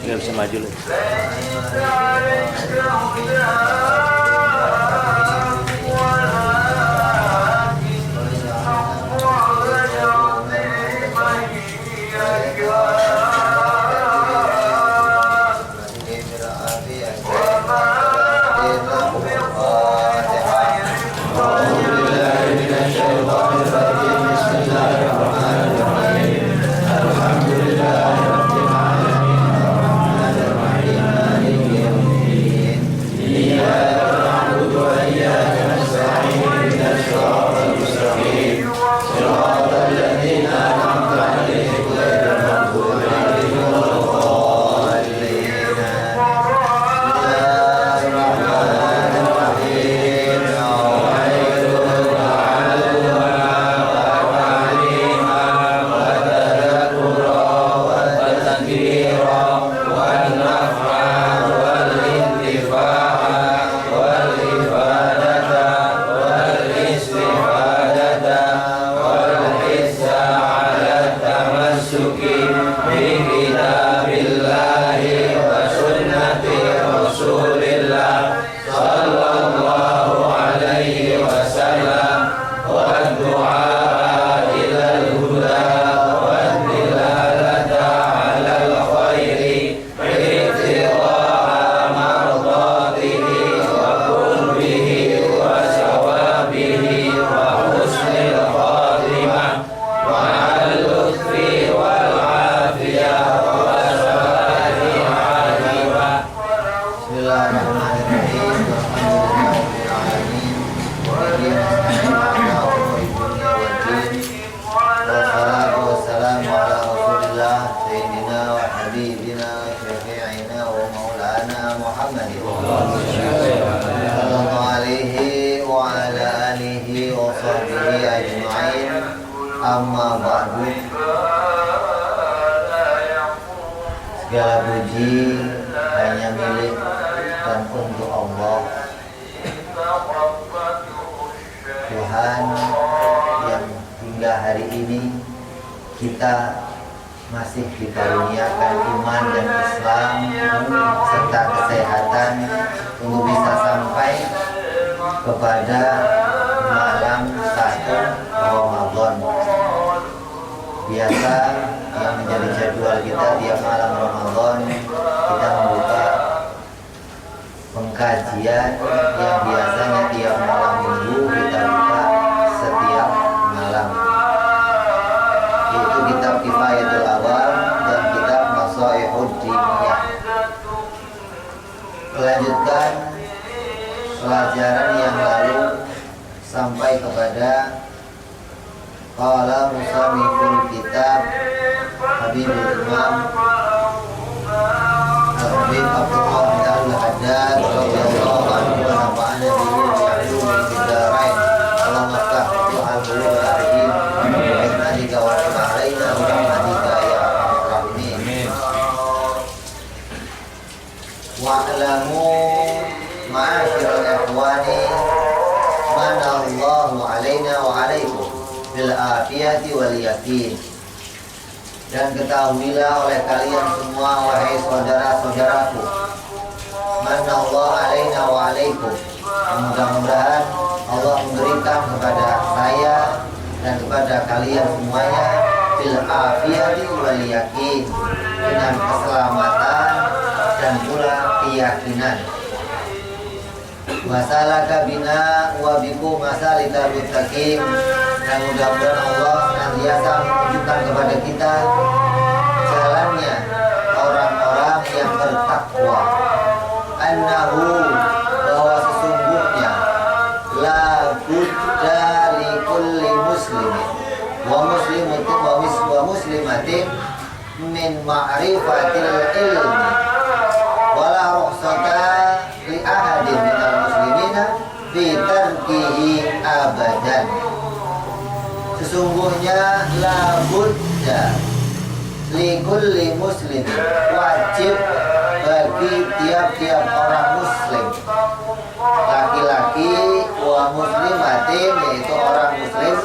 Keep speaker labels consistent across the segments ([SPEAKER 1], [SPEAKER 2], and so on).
[SPEAKER 1] nggak bisa maju lagi.
[SPEAKER 2] Amma ba'du. Segala puji hanya milik dan untuk Allah, Tuhan yang hingga hari ini kita masih dikaruniakan iman dan Islam serta kesehatan untuk bisa sampai kepada malam 1 Ramadan. Biasa yang menjadi jadwal kita tiap malam Ramadan, kita membuka pengkajian yang biasanya tiap malam minggu kita buka setiap malam, yaitu kitab Kifayatul Awam dan kitab Nasaihud Diniyah. Melanjutkan pelajaran yang lalu sampai kepada qala musanniful kitab Habibul Imam Habib Abdullah bin Al-Haddad radhiyallahu anhu wa nafa'ana bihi wa bi'ulumihi fid dharain. Allahumma iftah futuhal qulub wal a'yun wa inna wa alaina wa rahmatika ya arhamar rahimin. Wa'lamu ma'asyiral ikhwani manallahu alaina wa alaikum bil afiyati wal yakin. Dan ketahuilah oleh kalian semua, wahai saudara-saudaraku, manallahu alaina wa alaikum, mudah-mudahan Allah memberikan kepada saya dan kepada kalian semuanya bil afiyati wal yakin, dengan keselamatan dan pula keyakinan. Wasalaka bina wa bikum masalikal muttaqin, dan mudah-mudahan Allah senantiasa menunjukkan kepada kita jalannya orang-orang yang bertakwa. Annahu, bahwa sesungguhnya la budda li kulli muslimin wa muslimatin min ma'rifatil ilmi wala rukhsata li ahadin minal muslimina fi tarkihi abadan. Sesungguhnya la budda li kulli muslim, wajib bagi tiap-tiap orang muslim, laki-laki wa muslimatin, yaitu orang muslim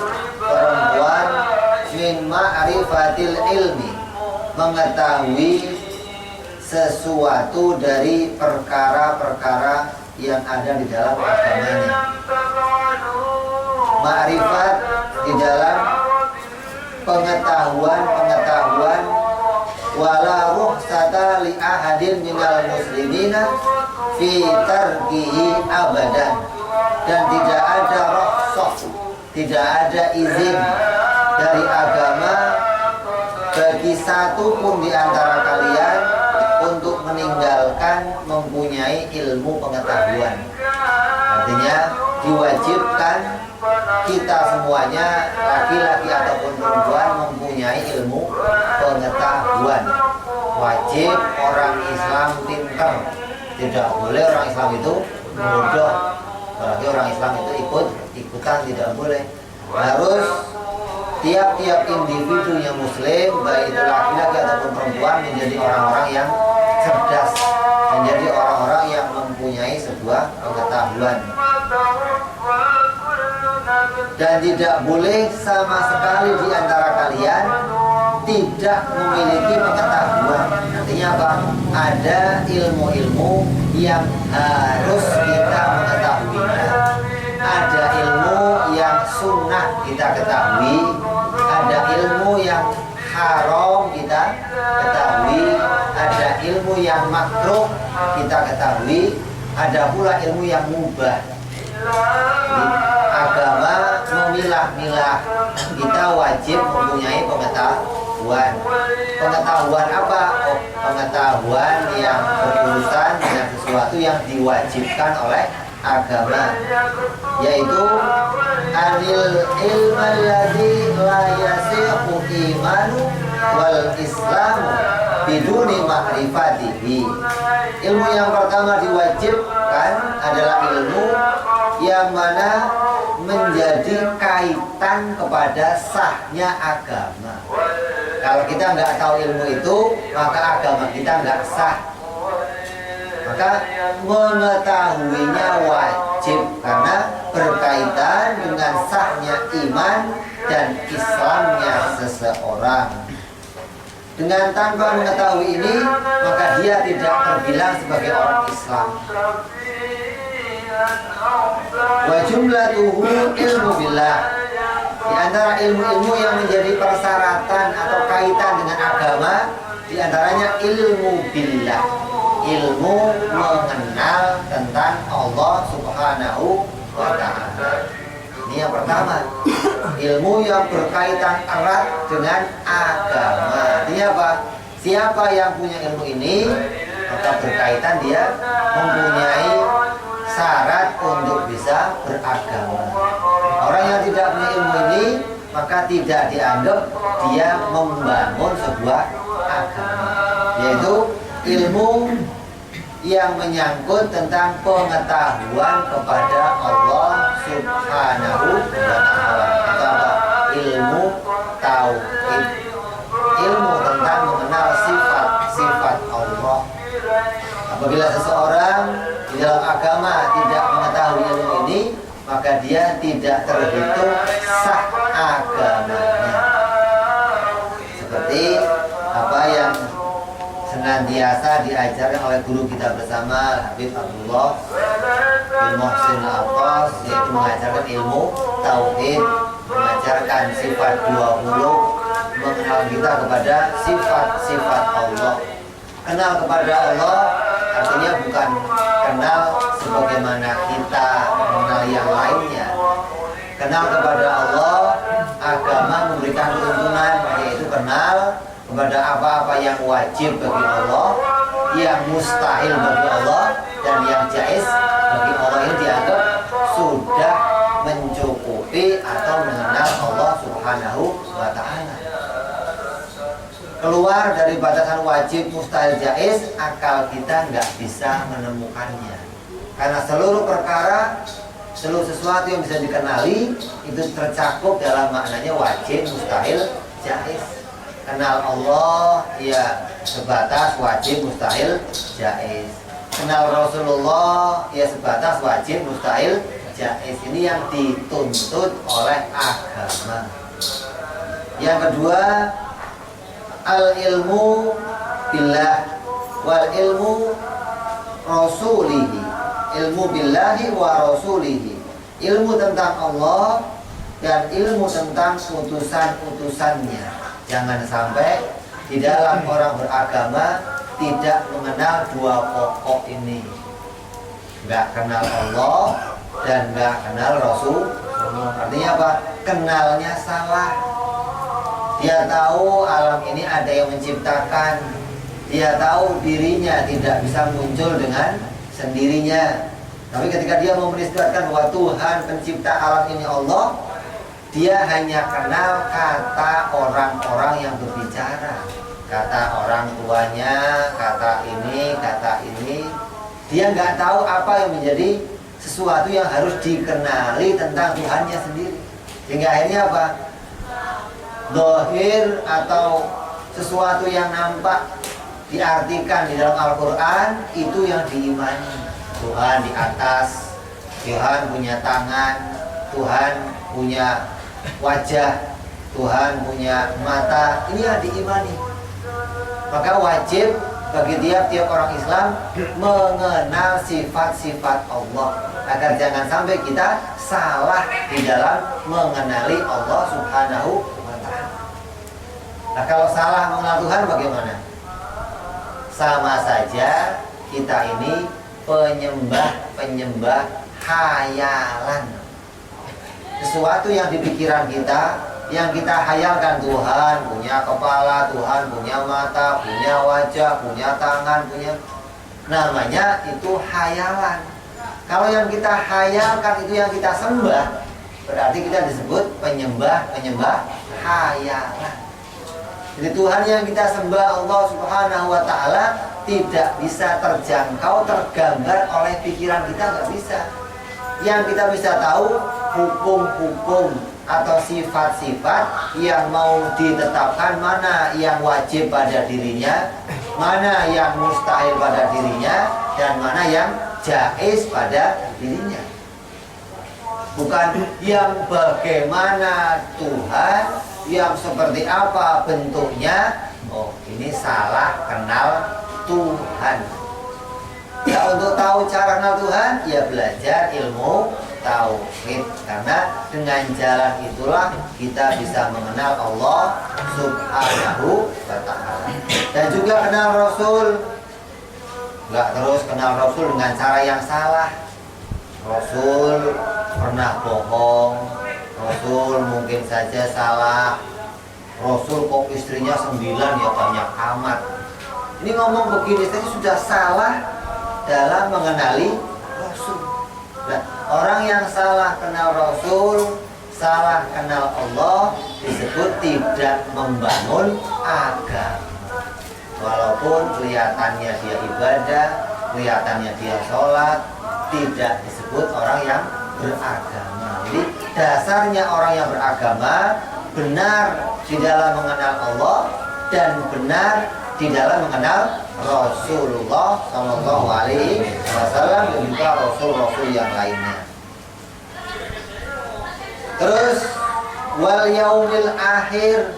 [SPEAKER 2] perempuan, min ma'rifatil ilmi, mengetahui sesuatu dari perkara-perkara yang ada di dalam agamanya. Ma'rifat di dalam pengetahuan wala ruhsata li ahadin minal muslimina fi tarkihi abadan, dan tidak ada rukhsah, tidak ada izin dari agama bagi satu pun di antara kalian untuk meninggalkan mempunyai ilmu pengetahuan. Artinya diwajibkan kita semuanya, laki-laki ataupun perempuan, mempunyai ilmu pengetahuan. Wajib orang Islam pintar. Tidak boleh orang Islam itu bodoh. Apalagi orang Islam itu ikutan, tidak boleh. Harus tiap-tiap individu yang muslim, baik itu laki-laki ataupun perempuan, menjadi orang-orang yang cerdas, menjadi orang-orang yang mempunyai sebuah pengetahuan. Dan tidak boleh sama sekali di antara kalian tidak memiliki pengetahuan. Artinya apa? Ada ilmu-ilmu yang harus kita mengetahuinya. Ada ilmu yang sunnah kita ketahui. Ada ilmu yang haram kita ketahui. Ada ilmu yang makruh kita ketahui. Ada pula ilmu yang mubah. Agama memilah-milah. Kita wajib mempunyai pengetahuan. Pengetahuan apa? Oh, pengetahuan yang berurusan dengan sesuatu yang diwajibkan oleh agama, yaitu anil ilmal ladzi la yasihu imanu wal islamu biduni ma'rifatihi. Ilmu yang pertama diwajibkan adalah ilmu yang mana menjadi kaitan kepada sahnya agama. Kalau kita nggak tahu ilmu itu, maka agama kita nggak sah. Maka mengetahuinya wajib karena berkaitan dengan sahnya iman dan Islamnya seseorang. Dengan tanpa mengetahui ini, maka dia tidak terbilang sebagai orang Islam. Wa jumlatuhu ilmu billah. Di antara ilmu-ilmu yang menjadi persyaratan atau kaitan dengan agama, di antaranya ilmu billah, ilmu mengenal tentang Allah Subhanahu wa ta'ala. Ini yang pertama, ilmu yang berkaitan erat dengan agama. Artinya apa? Siapa yang punya ilmu ini, maka berkaitan dia mempunyai syarat untuk bisa beragama. Orang yang tidak punya ilmu ini, maka tidak dianggap dia membangun sebuah agama, yaitu ilmu yang menyangkut tentang pengetahuan kepada Allah Subhanahu wa ta'ala. Itu apa? Ilmu tauhid, ilmu tentang mengenal sifat-sifat Allah. Apabila seseorang di dalam agama tidak mengetahui ilmu ini, maka dia tidak terhitung sah agamanya. Seperti apa yang senantiasa diajarkan oleh guru kita bersama, Habib Abdullah bin Muhsin Al-Abbas, yaitu mengajarkan ilmu tauhid, mengajarkan sifat 20, mengenal kita kepada sifat-sifat Allah. Kenal kepada Allah artinya bukan kenal sebagaimana kita mengenal yang lainnya. Kenal kepada Allah, agama memberikan tuntunan, yaitu kenal kepada apa-apa yang wajib bagi Allah, yang mustahil bagi Allah, dan yang jaiz bagi Allah. Ini dianggap sudah mencukupi atau mengenal Allah Subhanahu wa ta'ala. Keluar dari batasan wajib, mustahil, jaiz, akal kita nggak bisa menemukannya. Karena seluruh perkara, seluruh sesuatu yang bisa dikenali itu tercakup dalam maknanya wajib, mustahil, jaiz. Kenal Allah ya sebatas wajib, mustahil, jaiz. Kenal Rasulullah ya sebatas wajib, mustahil, jaiz. Ini yang dituntut oleh agama. Yang kedua, al-ilmu billah, wal ilmu rasulihi, ilmu billahi wa rasulihi, ilmu tentang Allah dan ilmu tentang utusan-utusannya. Jangan sampai di dalam orang beragama tidak mengenal dua pokok ini, nggak kenal Allah dan nggak kenal Rasul. Artinya apa? Kenalnya salah. Dia tahu alam ini ada yang menciptakan, dia tahu dirinya tidak bisa muncul dengan sendirinya. Tapi ketika dia mau menisbatkan bahwa Tuhan pencipta alam ini Allah, dia hanya kenal kata orang-orang yang berbicara, kata orang tuanya, kata ini. Dia nggak tahu apa yang menjadi sesuatu yang harus dikenali tentang Tuhannya sendiri. Sehingga akhirnya apa? Zahir atau sesuatu yang nampak diartikan di dalam Al-Quran itu yang diimani. Tuhan di atas, Tuhan punya tangan, Tuhan punya wajah, Tuhan punya mata. Ini yang diimani. Maka wajib bagi tiap orang Islam mengenal sifat-sifat Allah, agar jangan sampai kita salah di dalam mengenali Allah Subhanahu wa ta'ala. Nah, kalau salah mengenal Tuhan bagaimana? Sama saja kita ini penyembah hayalan. Sesuatu yang di pikiran kita, yang kita hayalkan, Tuhan punya kepala, Tuhan punya mata, punya wajah, punya tangan, punya, namanya itu hayalan. Kalau yang kita hayalkan itu yang kita sembah, berarti kita disebut penyembah hayalan. Jadi Tuhan yang kita sembah, Allah Subhanahu wa ta'ala, tidak bisa terjangkau, tergambar oleh pikiran kita, nggak bisa. Yang kita bisa tahu hukum-hukum atau sifat-sifat yang mau ditetapkan, mana yang wajib pada dirinya, mana yang mustahil pada dirinya, dan mana yang jaiz pada dirinya. Bukan yang bagaimana Tuhan, yang seperti apa bentuknya. Oh, ini salah kenal Tuhan. Ya, untuk tahu cara kenal Tuhan, ya belajar ilmu tauhid, karena dengan jalan itulah kita bisa mengenal Allah Subhanahu wa ta'ala. Dan juga kenal Rasul. Enggak terus kenal Rasul dengan cara yang salah. Rasul pernah bohong, Rasul mungkin saja salah, Rasul kok istrinya 9 ya banyak amat. Ini ngomong begini saja sudah salah dalam mengenali Rasul. Nah, orang yang salah kenal Rasul, salah kenal Allah, disebut tidak membangun agama. Walaupun kelihatannya dia ibadah, kelihatannya dia sholat, tidak disebut orang yang beragama. Jadi dasarnya orang yang beragama benar di dalam mengenal Allah dan benar di dalam mengenal Rasulullah Shallallahu Alaihi Wasallam dan juga Rasul-Rasul yang lainnya. Terus wal yaumil akhir,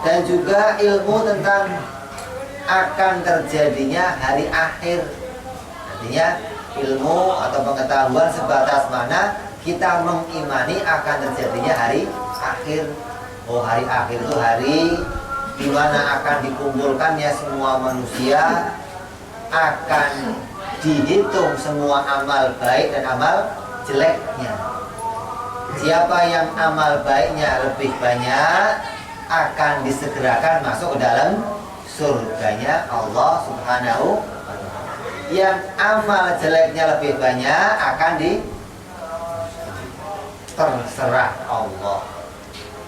[SPEAKER 2] dan juga ilmu tentang akan terjadinya hari akhir. Artinya ilmu atau pengetahuan sebatas mana kita mengimani akan terjadinya hari akhir. Oh, hari akhir itu hari di mana akan dikumpulkannya semua manusia, akan dihitung semua amal baik dan amal jeleknya. Siapa yang amal baiknya lebih banyak akan disegerakan masuk ke dalam surganya Allah Subhanahu wa ta'ala. Yang amal jeleknya lebih banyak akan terserah Allah.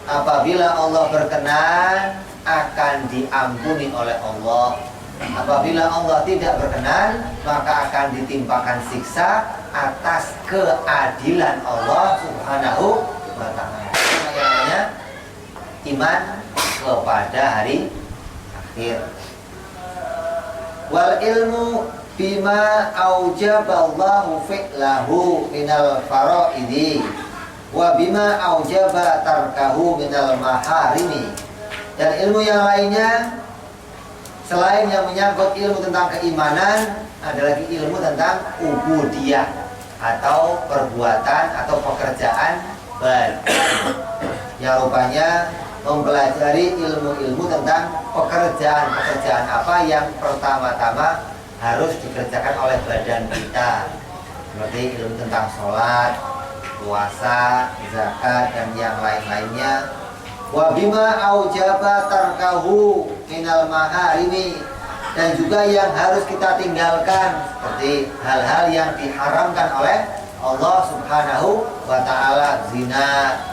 [SPEAKER 2] Apabila Allah berkenan akan diampuni oleh Allah. Apabila Allah tidak berkenan, maka akan ditimpakan siksa atas keadilan Allah Subhanahu wa ta'ala. Namanya iman kepada hari akhir. Wal ilmu bima aujaballahu fi'lahu minal faraidi wa bima aujaba tarkahu minal maharimi. Dan ilmu yang lainnya Selain yang menyangkut ilmu tentang keimanan, ada lagi ilmu tentang ubudiyah atau perbuatan atau pekerjaan badan. Yang rupanya mempelajari ilmu-ilmu tentang pekerjaan-pekerjaan apa yang pertama-tama harus dikerjakan oleh badan kita, seperti ilmu tentang sholat, puasa, zakat, dan yang lain-lainnya. Wa bima aujaba tarkahu minal maharimi, dan juga yang harus kita tinggalkan seperti hal-hal yang diharamkan oleh Allah Subhanahu wa ta'ala, zina,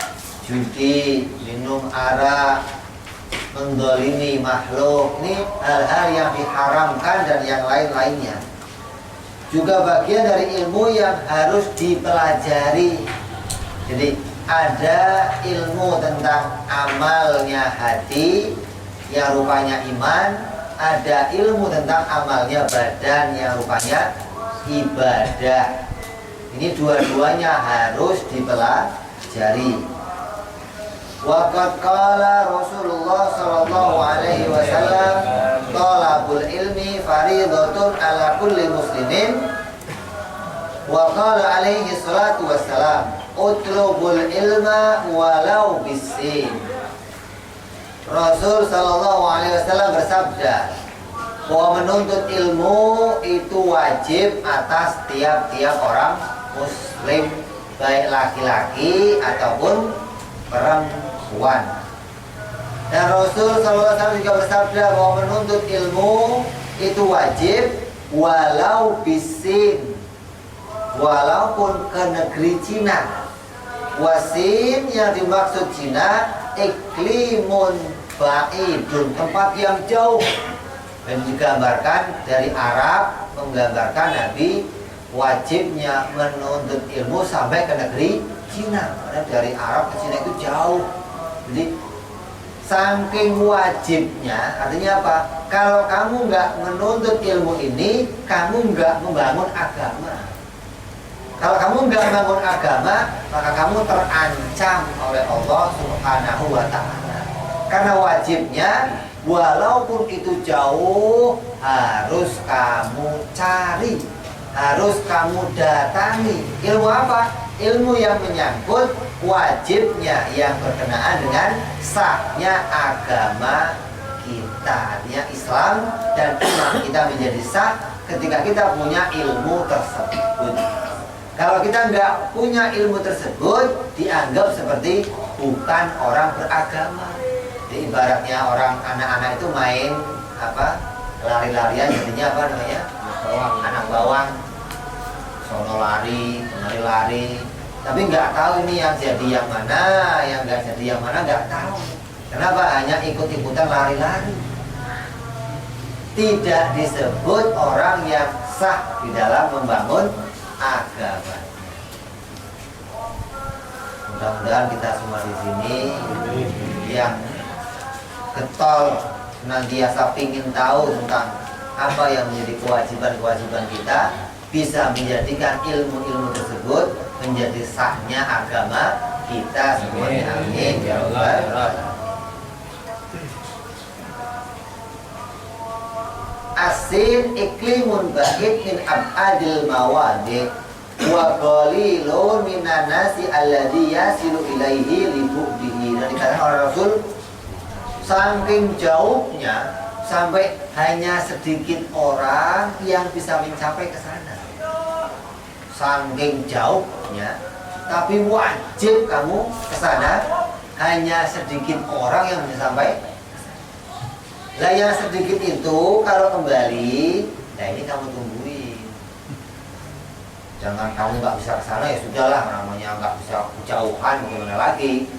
[SPEAKER 2] judi, minum arak, mendolimi makhluk. Ini hal-hal yang diharamkan dan yang lain-lainnya. Juga bagian dari ilmu yang harus dipelajari. Jadi ada ilmu tentang amalnya hati yang rupanya iman, ada ilmu tentang amalnya badan yang rupanya ibadah. Ini dua-duanya harus dipelajari. Waqad qala Rasulullah sallallahu alaihi wasallam, talabul ilmi fariidatun ala kulli muslimin. Wa qala alaihi salatu wassalam, utlubul ilma walau bisin. Rasul sallallahu alaihi wasallam bersabda bahwa menuntut ilmu itu wajib atas tiap-tiap orang muslim, baik laki-laki ataupun perempuan. Dan Rasul sallallahu alaihi wasallam juga bersabda bahwa menuntut ilmu itu wajib walau bisin, walaupun ke negeri Cina. Wasin yang dimaksud Cina iklimun ba'idun, tempat yang jauh, dan digambarkan dari Arab, menggambarkan Nabi wajibnya menuntut ilmu sampai ke negeri Cina. Karena dari Arab ke Cina itu jauh. Jadi saking wajibnya, artinya apa? Kalau kamu nggak menuntut ilmu ini, kamu nggak membangun agama. Kalau kamu nggak membangun agama, maka kamu terancam oleh Allah Subhanahu wa ta'ala. Karena wajibnya, walaupun itu jauh, harus kamu cari, harus kamu datangi. Ilmu apa? Ilmu yang menyangkut wajibnya, yang berkenaan dengan sahnya agama kita, artinya Islam dan iman kita menjadi sah ketika kita punya ilmu tersebut. Kalau kita nggak punya ilmu tersebut, dianggap seperti bukan orang beragama. Jadi ibaratnya orang anak-anak itu main apa, lari-larian, jadinya apa namanya, anak bawang, sono lari, kemari lari, tapi nggak tahu ini yang jadi yang mana, yang nggak jadi yang mana, nggak tahu. Kenapa? Hanya ikut-ikutan lari-lari. Tidak disebut orang yang sah di dalam membangun agama. Mudah-mudahan kita semua di sini yang getol senantiasa pingin tahu tentang apa yang menjadi kewajiban-kewajiban kita, bisa menjadikan ilmu-ilmu tersebut menjadi sahnya agama kita semuanya. Amin ya Allah. Asin iklimun ba'id min ab'adil mawadi wa qalilun minan nasi alladhi yasilu ilaihi li bu'dihi. Dan dikatakan oleh Rasul, saking jauhnya sampai hanya sedikit orang yang bisa mencapai ke sana. Saking jauhnya, tapi wajib kamu ke sana, hanya sedikit orang yang bisa sampai. Lah yang sedikit itu kalau kembali, nah ini kamu tungguin. Jangan kamu nggak bisa ke sana, ya sudahlah, namanya nggak bisa jauhan, bagaimana lagi?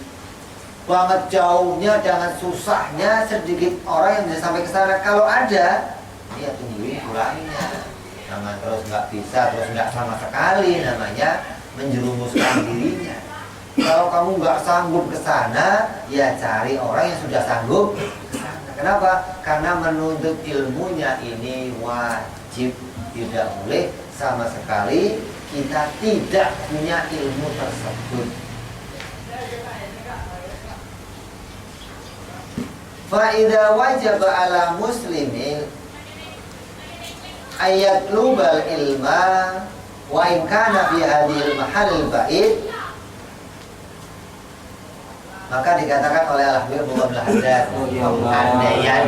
[SPEAKER 2] Banget jauhnya, jangan susahnya, sedikit orang yang bisa sampai ke sana. Kalau ada, ya tungguin pulangnya. Jangan terus nggak bisa, terus nggak sama sekali, namanya menjerumuskan dirinya. Kalau kamu nggak sanggup ke sana, ya cari orang yang sudah sanggup ke sana. Kenapa? Karena menuntut ilmunya ini wajib, tidak boleh sama sekali kita tidak punya ilmu tersebut. Fa idza wajaba ala muslimin ayat lubal ilma wa in kana fi hadhil mahal ba'id, maka dikatakan oleh Al-Habib Muhammad Haddad andaian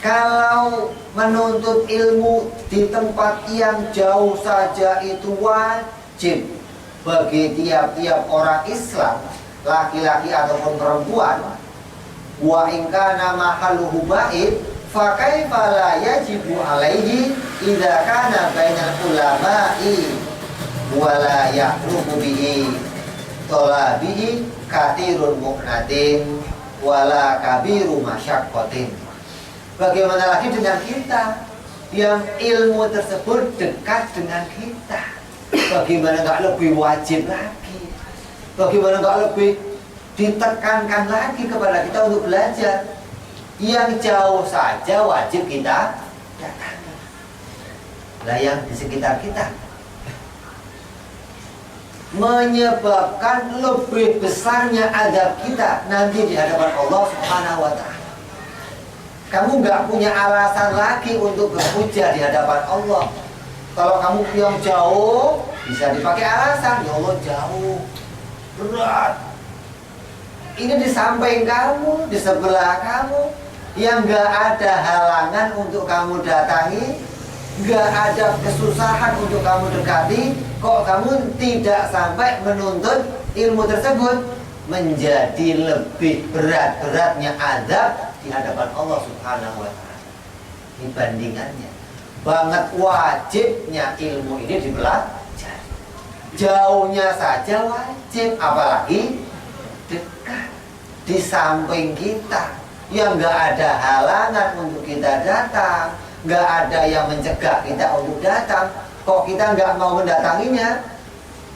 [SPEAKER 2] kalau menuntut ilmu di tempat yang jauh saja itu wajib bagi tiap-tiap orang Islam, laki-laki ataupun perempuan, wa in kana mahalluhu ba'id fa kaifa la yajibu alaihi idza kana bainal ulama'i wa la ya'rufu bihi talabihi kathirun mu'natin wa la kabiru masyaqqatin. Bagaimana lagi dengan kita yang ilmu tersebut dekat dengan kita? Bagaimana nggak lebih wajib lagi? Bagaimana nggak lebih ditekankan lagi kepada kita untuk belajar? Yang jauh saja wajib kita datangi. Nah, yang di sekitar kita menyebabkan lebih besarnya azab kita nanti di hadapan Allah Subhanahu wa Ta'ala. Kamu nggak punya alasan lagi untuk berhujjah di hadapan Allah. Kalau kamu yang jauh, bisa dipakai alasan, ya Allah jauh, berat. Ini di samping kamu, di sebelah kamu, yang nggak ada halangan untuk kamu datangi, nggak ada kesusahan untuk kamu dekati, kok kamu tidak sampai menuntut ilmu tersebut, menjadi lebih berat-beratnya azab di hadapan Allah Subhanahu wa Ta'ala. Dibandingannya banget wajibnya ilmu ini dipelajari. Jauhnya saja wajib, apalagi dekat di samping kita, yang nggak ada halangan untuk kita datang, nggak ada yang mencegah kita untuk datang, kok kita nggak mau mendatanginya,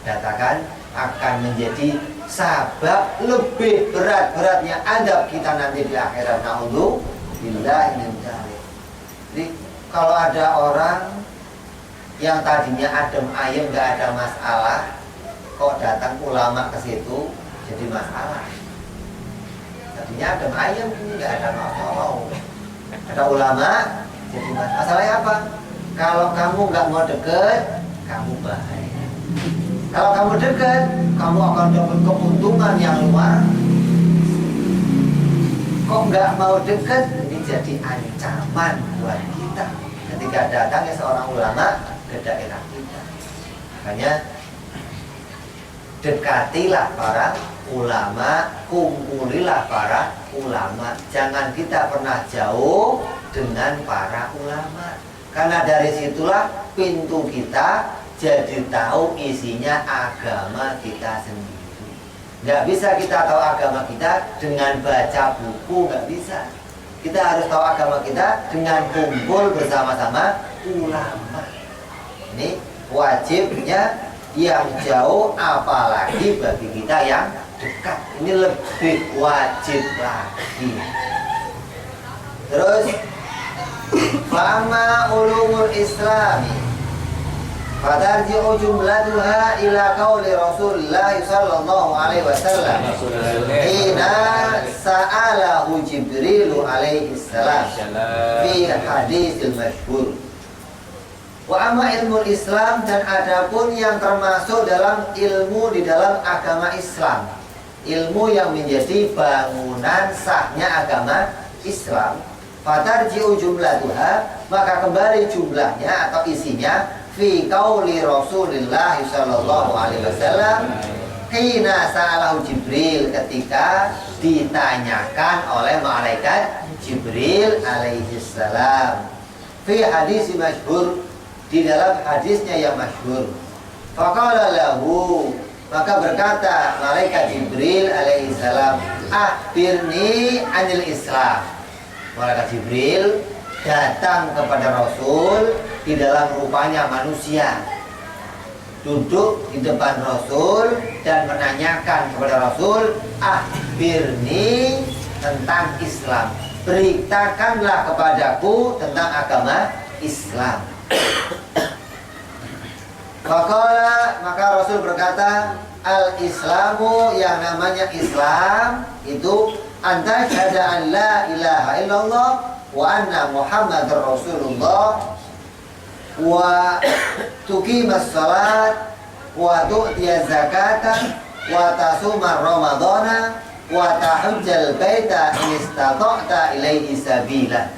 [SPEAKER 2] katakan akan menjadi sabab lebih berat-beratnya azab kita nanti di akhirat. Na'udzubillah min dzalik. Jadi kalau ada orang yang tadinya adem ayem nggak ada masalah, kok datang ulama ke situ jadi masalah. Tadinya adem ayem ini nggak ada masalah, ada ulama jadi masalah. Masalahnya apa? Kalau kamu nggak mau deket, kamu bahaya. Kalau kamu dekat, kamu akan dapat keuntungan yang luar. Kok nggak mau dekat, ini jadi ancaman buat kita ketika datangnya seorang ulama ke daerah kita. Makanya dekatilah para ulama, kumpulilah para ulama. Jangan kita pernah jauh dengan para ulama, karena dari situlah pintu kita jadi tahu isinya agama kita sendiri. Nggak bisa kita tahu agama kita dengan baca buku, nggak bisa. Kita harus tahu agama kita dengan kumpul bersama-sama ulama. Ini wajibnya yang jauh, apalagi bagi kita yang dekat. Ini lebih wajib lagi. Terus, fama ulumul islami fatarji'u jumlatuha ila qauli Rasulullah sallallahu alaihi wasallam hina sa'alahu Jibril alaihi salam fi hadisil masyhur. Wa amma ilmu Islam, dan adapun yang termasuk dalam ilmu di dalam agama Islam, ilmu yang menjadi bangunan sahnya agama Islam, fatarji'u jumlatuha, maka kembali jumlahnya atau isinya fi qauli Rasulullah sallallahu alaihi wasallam hina sa'alahu Jibril, ketika ditanyakan oleh malaikat Jibril alaihi salam, fi hadis masyhur, di dalam hadisnya yang masyhur. Faqala lahu, maka berkata malaikat Jibril alaihi salam, akhbirni anil Islam. Malaikat Jibril datang kepada Rasul di dalam rupanya manusia, duduk di depan Rasul dan menanyakan kepada Rasul, akhbirni tentang Islam, beritakanlah kepadaku tentang agama Islam. Maka Rasul berkata, al-Islamu, yang namanya Islam itu anta syahada an la ilaha illallah wa anna Muhammadar Rasulullah wa tuqimas salat wa tu'tiyaz zakata wa tasumar ramadana wa tahujjal baita in istata'ta ilaihi sabila.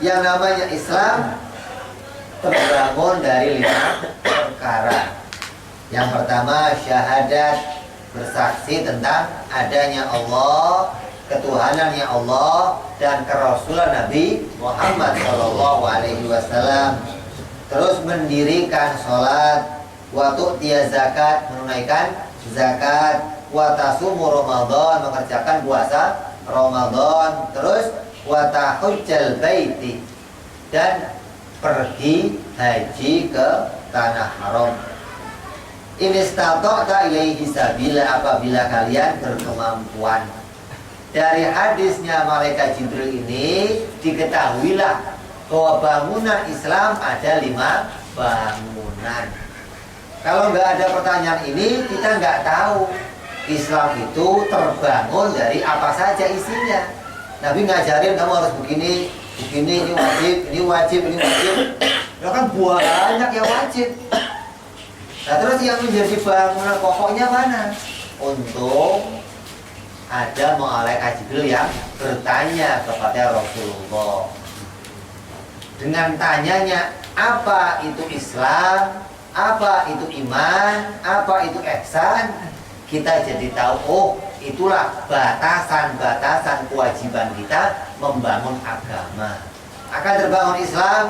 [SPEAKER 2] Yang namanya Islam terbangun dari 5 perkara. Yang pertama syahadat, bersaksi tentang adanya Allah, ketuhanannya Allah dan kerasulan Nabi Muhammad SAW. Terus mendirikan sholat, waktu dia zakat, menunaikan zakat, watasumu Ramadan, mengerjakan puasa Ramadan, terus watahujjal baiti, dan pergi haji ke tanah haram. Ini istata'ta ilaihi sabila, apabila kalian berkemampuan. Dari hadisnya malaikat Jibril ini diketahuilah bahwa bangunan Islam ada 5 bangunan. Kalau nggak ada pertanyaan ini, kita nggak tahu Islam itu terbangun dari apa saja isinya. Nabi ngajarin kamu harus begini, begini, ini wajib, ini wajib, ini wajib. Ya kan banyak yang wajib. Nah terus yang menjadi bangunan pokoknya mana? Untuk ada malaikat Jibril yang bertanya kepada Rasulullah. Dengan tanyanya, apa itu Islam? Apa itu iman? Apa itu ihsan? Kita jadi tahu, oh itulah batasan-batasan kewajiban kita membangun agama. Akan terbangun Islam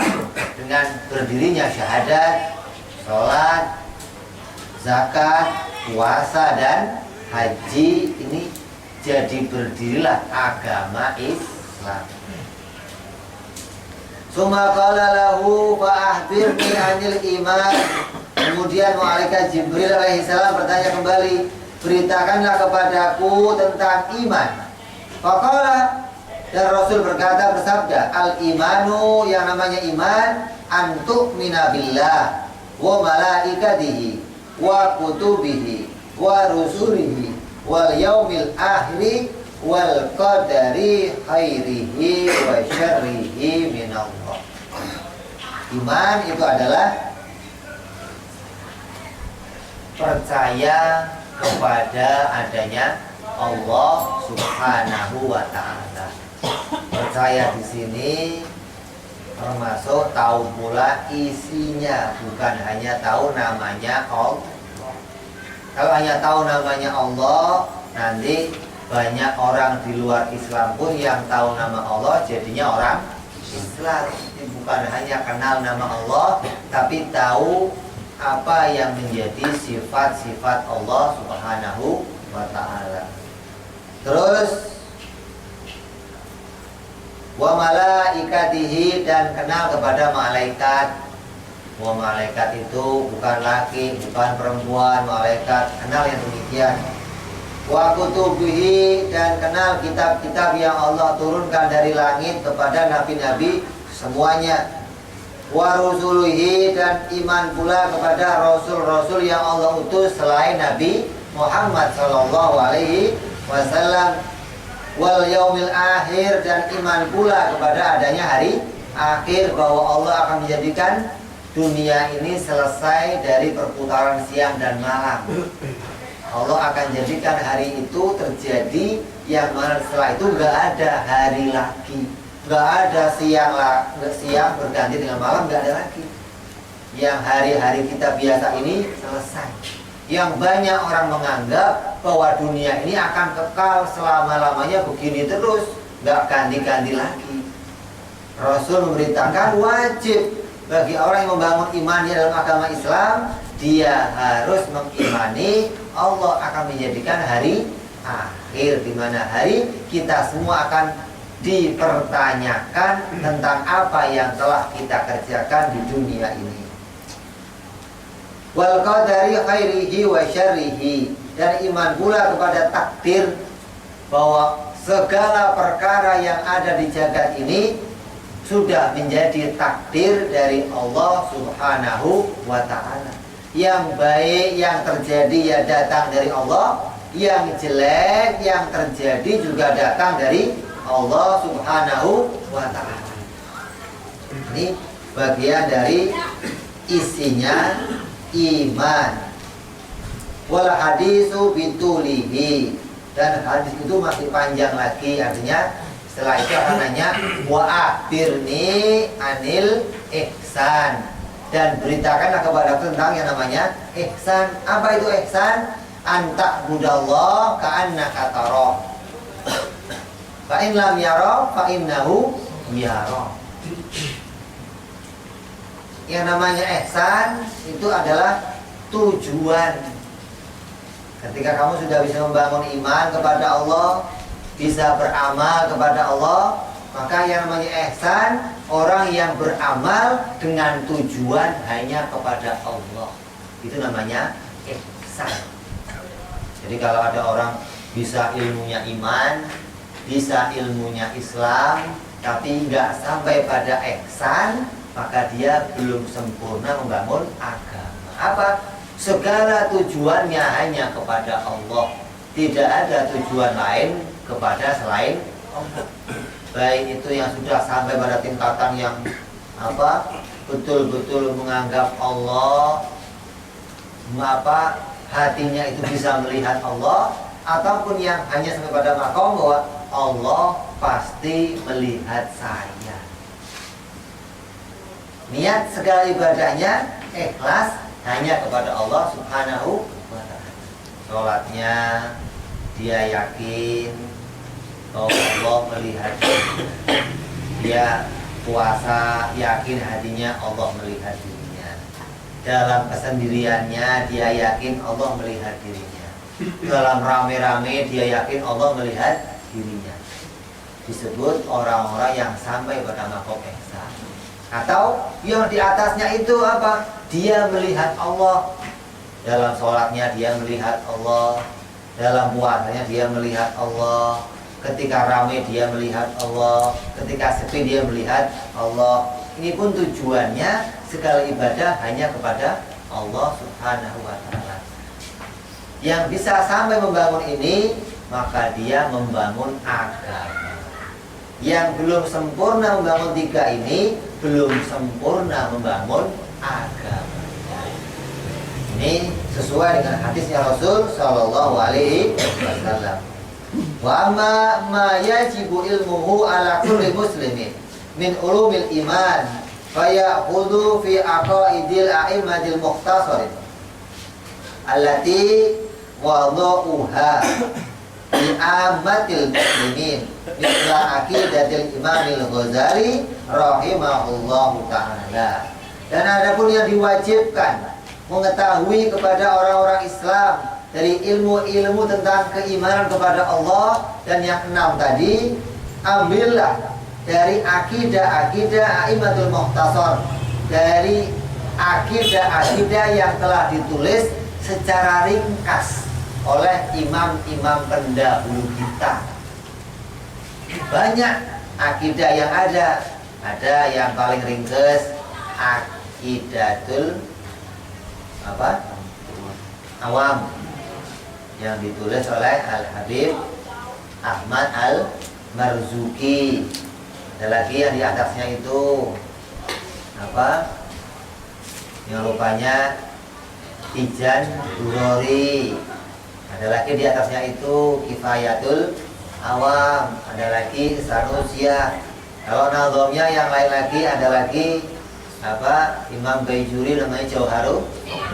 [SPEAKER 2] dengan berdirinya syahadat, sholat, zakat, puasa, dan haji. Ini jadi berdirilah agama Islam. Summa qala lahu fa'ahbirni anil iman. Kemudian malaikat Jibril alaihissalam bertanya kembali, beritakanlah kepadaku tentang iman. Faqala, dan Rasul berkata, bersabda, al imanu, yang namanya iman, antu'mina billah wa malaikatihi wa kutubihi wa rusulihi wal yaumil akhiri wal qadari khairihi wa syarrihi minallah. Iman itu adalah percaya kepada adanya Allah Subhanahu wa taala. Percaya di sini termasuk tahu pula isinya, bukan hanya tahu namanya Allah. Kalau hanya tahu namanya Allah, nanti banyak orang di luar Islam pun yang tahu nama Allah jadinya orang Islam. Ini bukan hanya kenal nama Allah, tapi tahu apa yang menjadi sifat-sifat Allah Subhanahu wa ta'ala. Terus wa malaikatihi, dan kenal kepada malaikat. Wa malaikat itu bukan laki, bukan perempuan, malaikat, kenal yang demikian. Wa kutubihi, dan kenal kitab-kitab yang Allah turunkan dari langit kepada nabi-nabi semuanya. Wa rusulihi, dan iman pula kepada rasul-rasul yang Allah utus selain Nabi Muhammad sallallahu alaihi wasallam. Wal yaumil akhir, dan iman pula kepada adanya hari akhir, bahwa Allah akan menjadikan dunia ini selesai dari perputaran siang dan malam. Allah akan jadikan hari itu terjadi yang mana setelah itu nggak ada hari lagi, nggak ada siang berganti dengan malam, nggak ada lagi. Yang hari-hari kita biasa ini selesai. Yang banyak orang menganggap bahwa dunia ini akan kekal selama-lamanya begini terus, nggak ganti-ganti lagi. Rasul memberitakan wajib bagi orang yang membangun imannya dalam agama Islam, dia harus mengimani Allah akan menjadikan hari akhir, di mana hari kita semua akan dipertanyakan tentang apa yang telah kita kerjakan di dunia ini. Wal qadari khairihi wa syarrihi, dan iman pula kepada takdir, bahwa segala perkara yang ada di jagat ini sudah menjadi takdir dari Allah Subhanahu wa ta'ala. Yang baik yang terjadi ya datang dari Allah, yang jelek yang terjadi juga datang dari Allah Subhanahu wa ta'ala. Ini bagian dari isinya iman. Wal hadisu bitulihi, dan hadis itu masih panjang lagi, artinya setelah itu akan nanya wa akhbirni anil ihsan, dan beritakanlah kepada aku tentang yang namanya ihsan. Apa itu ihsan? Anta budallah ka'annaka tara, fa in lam yara fa innahu yara. Yang namanya ihsan itu adalah tujuan. Ketika kamu sudah bisa membangun iman kepada Allah, bisa beramal kepada Allah, maka yang namanya ihsan, orang yang beramal dengan tujuan hanya kepada Allah, itu namanya ihsan. Jadi kalau ada orang bisa ilmunya iman, bisa ilmunya Islam, tapi nggak sampai pada ihsan, maka dia belum sempurna membangun agama. Apa? Segala tujuannya hanya kepada Allah, tidak ada tujuan lain kepada selain Allah. Baik itu yang sudah sampai pada tingkatan yang betul-betul menganggap Allah, hatinya itu bisa melihat Allah, ataupun yang hanya sampai pada makom bahwa Allah pasti melihat saya. Niat segala ibadahnya ikhlas hanya kepada Allah Subhanahu wa ta'ala. Sholatnya dia yakin bahwa Allah melihat dia, puasa yakin hatinya Allah melihat dirinya, dalam kesendiriannya dia yakin Allah melihat dirinya, dalam rame-rame dia yakin Allah melihat dirinya. Disebut orang-orang yang sampai pada makom ihsan. Atau yang di atasnya itu apa? Dia melihat Allah. Dalam sholatnya dia melihat Allah, dalam puasanya dia melihat Allah, ketika ramai dia melihat Allah, ketika sepi dia melihat Allah. Ini pun tujuannya segala ibadah hanya kepada Allah Subhanahu wa ta'ala. Yang bisa sampai membangun ini, maka dia membangun agama. Yang belum sempurna membangun tiga ini, belum sempurna membangun agama. Ini sesuai dengan hadisnya Rasul Sallallahu Alaihi Wasallam. Wa ma yajibu ilmuhu ala kulli muslimin min ulumil iman fayakhudhu fi aqaidil a'immatil mukhtasarin allati wada'uha li ammatil muslimin mithla aqidatil imamil Ghazali rahimahullahu ta'ala. Dan adapun yang diwajibkan mengetahui kepada orang-orang Islam dari ilmu-ilmu tentang keimanan kepada Allah, dan yang 6 tadi, ambillah dari akidah-akidah a'immatul mukhtasar, dari akidah-akidah yang telah ditulis secara ringkas oleh imam-imam pendahulu kita. Banyak akidah yang ada yang paling ringkas akidatul awam yang ditulis oleh Al-Habib Ahmad Al-Marzuki. Ada lagi yang di atasnya itu yang rupanya Tijan Durori. Ada lagi di atasnya itu Kifayatul Awam. Ada lagi Sanusia. Kalau nazomnya yang lain lagi, ada lagi Imam Baijuri namanya Jauharul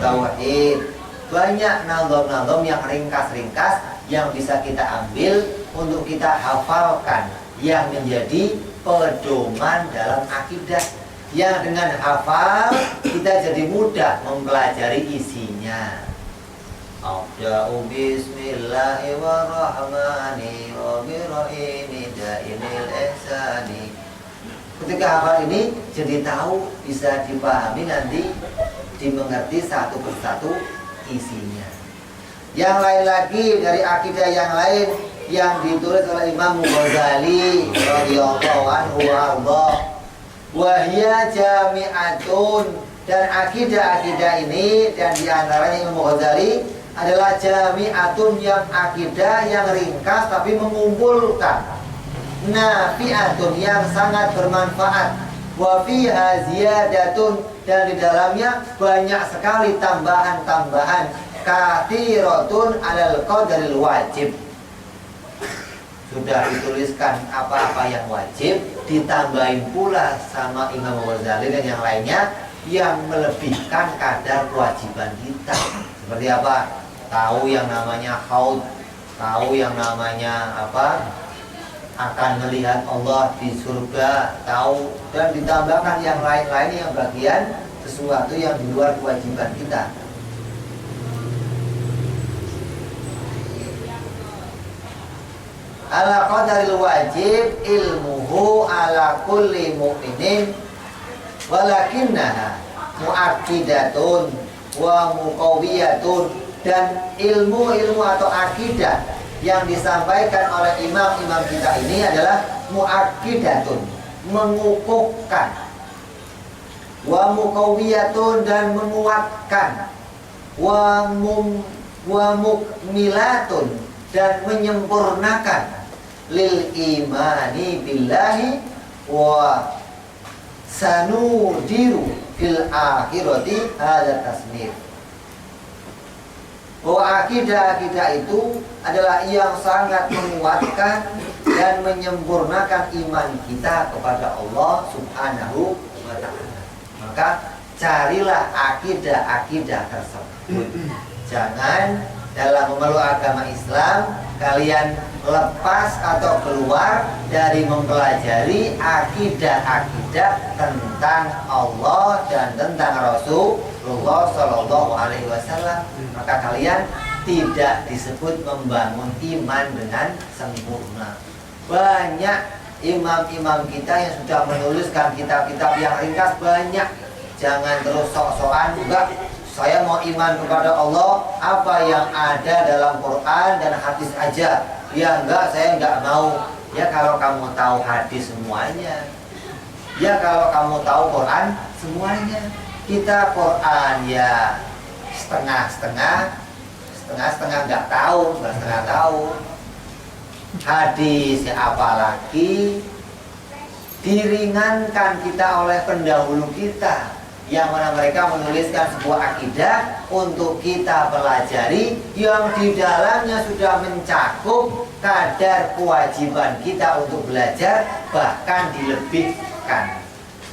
[SPEAKER 2] Tauhid. Banyak nazom-nazom yang ringkas-ringkas yang bisa kita ambil untuk kita hafalkan, yang menjadi pedoman dalam akidah, yang dengan hafal kita jadi mudah mempelajari isinya. Abda'u bismillahirrahmanirrahim da'inil ihsani. Ketika hafal ini jadi tahu, bisa dipahami, nanti dimengerti satu persatu isinya. Yang lain lagi dari akidah yang lain yang ditulis oleh Imam Ghazali radhiyallahu anhu wa hiya jami'atun, dan akidah-akidah ini dan diantaranya Imam Ghazali adalah jami'atun yang akidah yang ringkas tapi mengumpulkan, nafi'atun yang sangat bermanfaat, wa fiha ziyadatun dan di dalamnya banyak sekali tambahan-tambahan, kathiratun alal qadaril wajib. Sudah dituliskan apa-apa yang wajib, ditambahin pula sama Imam Ghazali dan yang lainnya yang melebihkan kadar kewajiban kita. Seperti apa? Tahu yang namanya haud, tahu yang namanya apa? Akan melihat Allah di surga, tahu, dan ditambahkan yang lain-lain yang bagian sesuatu yang di luar kewajiban kita. Ala qadaril wajib ilmuhu ala kulli mu'minin walakinnaha mu'akidatun wa muqawiyatun. Dan ilmu-ilmu atau akidah yang disampaikan oleh imam-imam kita ini adalah mu'akidatun, mengukuhkan, wa muqawiyatun dan menguatkan, wa mukmilatun dan menyempurnakan, lil imani billahi wa sanudiru fil akhirati hadza tasnif. Bahwa akidah-akidah itu adalah yang sangat menguatkan dan menyempurnakan iman kita kepada Allah Subhanahu wa ta'ala. Maka carilah akidah-akidah tersebut. Jangan dalam memeluk agama Islam kalian lepas atau keluar dari mempelajari akidah-akidah tentang Allah dan tentang Rasulullah Shallallahu Alaihi Wasallam. Maka kalian tidak disebut membangun iman dengan sempurna. Banyak imam-imam kita yang sudah menuliskan kitab-kitab yang ringkas, banyak. Jangan terus sok-sokan, enggak, saya mau iman kepada Allah apa yang ada dalam Quran dan hadis aja. Ya enggak, saya enggak mau. Ya kalau kamu tahu hadis semuanya, ya kalau kamu tahu Quran semuanya. Kita Quran ya setengah-setengah enggak tahu, enggak setengah tahu. Hadis ya apalagi, diringankan kita oleh pendahulu kita yang mana mereka menuliskan sebuah akidah untuk kita pelajari yang di dalamnya sudah mencakup kadar kewajiban kita untuk belajar, bahkan dilebihkan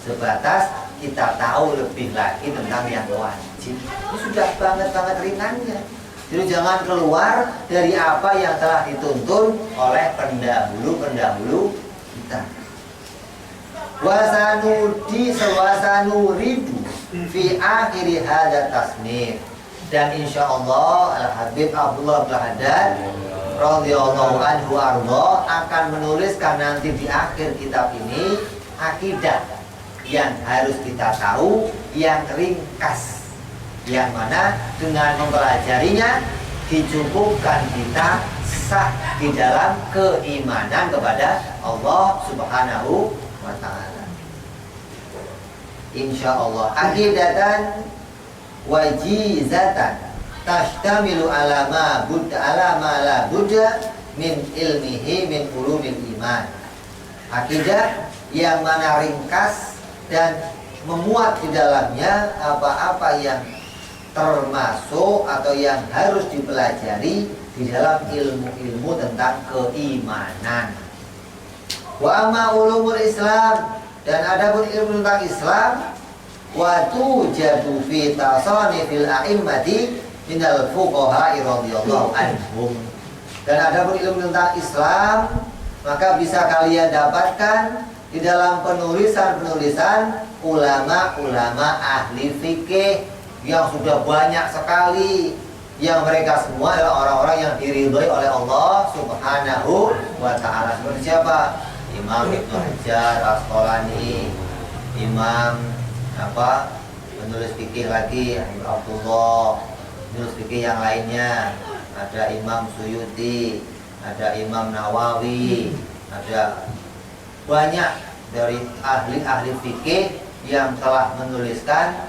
[SPEAKER 2] sebatas kita tahu lebih lagi tentang yang wajib. Ini sudah banget ringannya. Jadi jangan keluar dari apa yang telah dituntun oleh pendahulu kita. Wasanuridu fi akhiri hadza tasnif. Dan insya Allah Al-Habib Abdullah bin Haddad radhiyallahu anhu arda akan menuliskan nanti di akhir kitab ini akidah yang harus kita tahu, yang ringkas, yang mana dengan mempelajarinya dicukupkan kita sah di dalam keimanan kepada Allah Subhanahu wa ta'ala. Insyaallah aqidatan wajizatan tashtamilu ala ma la budda min ilmihi min ulumil iman. Akidah yang mana ringkas dan memuat di dalamnya apa-apa yang termasuk atau yang harus dipelajari di dalam ilmu-ilmu tentang keimanan. Wa amma ulumul Islam, dan adapun ilmu tentang Islam, wa tujadu fi tasanifil a'immati minal fuqaha radhiyallahu anhum. Dan adapun ilmu tentang Islam maka bisa kalian dapatkan di dalam penulisan-penulisan ulama-ulama ahli fikih yang sudah banyak sekali, yang mereka semua adalah orang-orang yang diridhoi oleh Allah Subhanahu wa ta'ala. Seperti siapa? Imam Ibnu Hajar Asqalani, Imam penulis fikih lagi Abdullah, penulis fikih yang lainnya, ada Imam Suyuti, ada Imam Nawawi, ada banyak dari ahli-ahli fikih yang telah menuliskan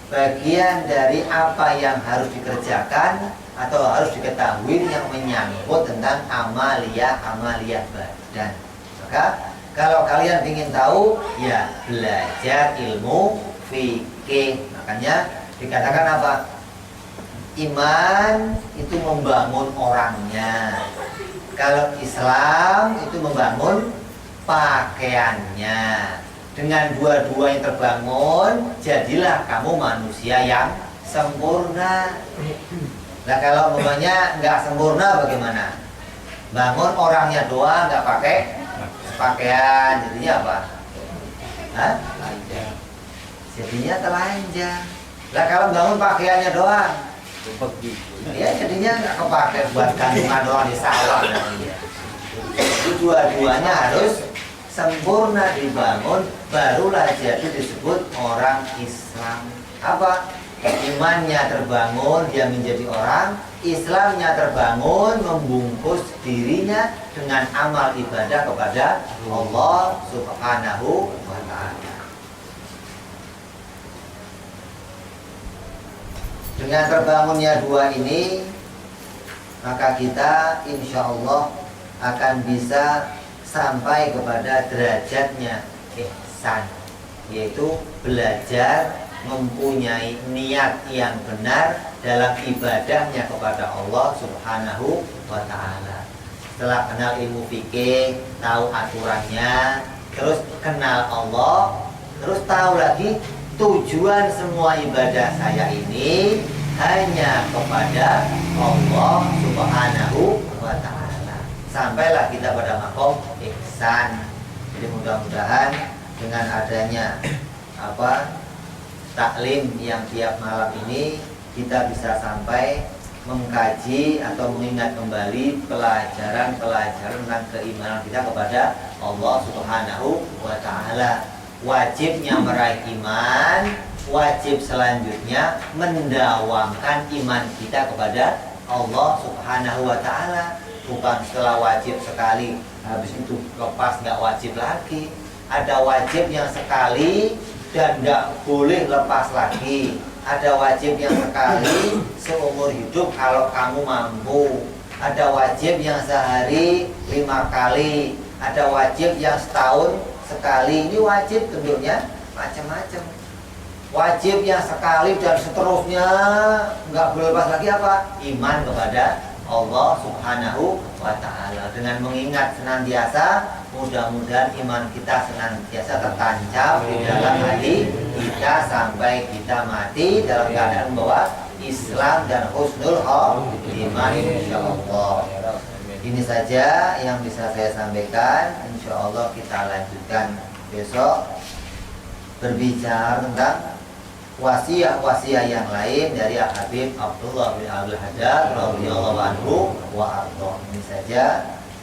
[SPEAKER 2] bagian dari apa yang harus dikerjakan atau harus diketahui yang menyangkut tentang amalia badan. Maka kalau kalian ingin tahu, ya belajar ilmu fikih. Makanya dikatakan apa? Iman itu membangun orangnya. Kalau Islam itu membangun pakaiannya. Dengan dua-dua yang terbangun, jadilah kamu manusia yang sempurna. Nah kalau umpamanya nggak sempurna bagaimana? Bangun orangnya doang nggak pakai pakaian, jadinya apa? Hah? Jadinya telanjang. Nah kalau bangun pakaiannya doang, ya jadinya nggak kepakai buat gantungan doang di sawah. Jadi dua-duanya harus sempurna dibangun, barulah jadi disebut orang Islam. Apa? Imannya terbangun, dia menjadi orang. Islamnya terbangun, membungkus dirinya dengan amal ibadah kepada Allah Subhanahu wa ta'ala. Dengan terbangunnya dua ini, maka kita insya Allah akan bisa sampai kepada derajatnya ihsan, yaitu belajar mempunyai niat yang benar dalam ibadahnya kepada Allah Subhanahu wa ta'ala. Setelah kenal ilmu fikih, tahu aturannya, terus kenal Allah, terus tahu lagi tujuan semua ibadah saya ini hanya kepada Allah Subhanahu wa ta'ala. Sampailah kita pada makom ihsan. Jadi mudah-mudahan dengan adanya taklim yang tiap malam ini, kita bisa sampai mengkaji atau mengingat kembali pelajaran-pelajaran tentang keimanan kita kepada Allah Subhanahu wa ta'ala. Wajibnya meraih iman, wajib selanjutnya mendawamkan iman kita kepada Allah Subhanahu wa ta'ala. Bukan setelah wajib sekali, habis itu lepas nggak wajib lagi. Ada wajib yang sekali dan nggak boleh lepas lagi. Ada wajib yang sekali seumur hidup kalau kamu mampu. Ada wajib yang sehari 5 kali. Ada wajib yang setahun sekali. Ini wajib tentunya macam-macam. Wajib yang sekali dan seterusnya nggak boleh lepas lagi apa? Iman kepada Allah Subhanahu wa ta'ala. Dengan mengingat senantiasa, mudah-mudahan iman kita senantiasa tertancap di dalam hati kita sampai kita mati dalam keadaan bahwa Islam dan husnul khotimah insyaallah. Ini saja yang bisa saya sampaikan. Insyaallah kita lanjutkan besok berbicara tentang wasiat-wasiat yang lain dari Habib Abdullah bin Abdul Haddad radhiyallahu anhu wa ardha. Ini saja.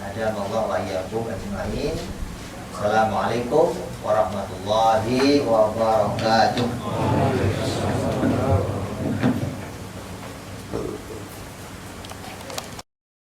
[SPEAKER 2] Ada Allah wa iyyakum ajmain. Assalamualaikum warahmatullahi wabarakatuh.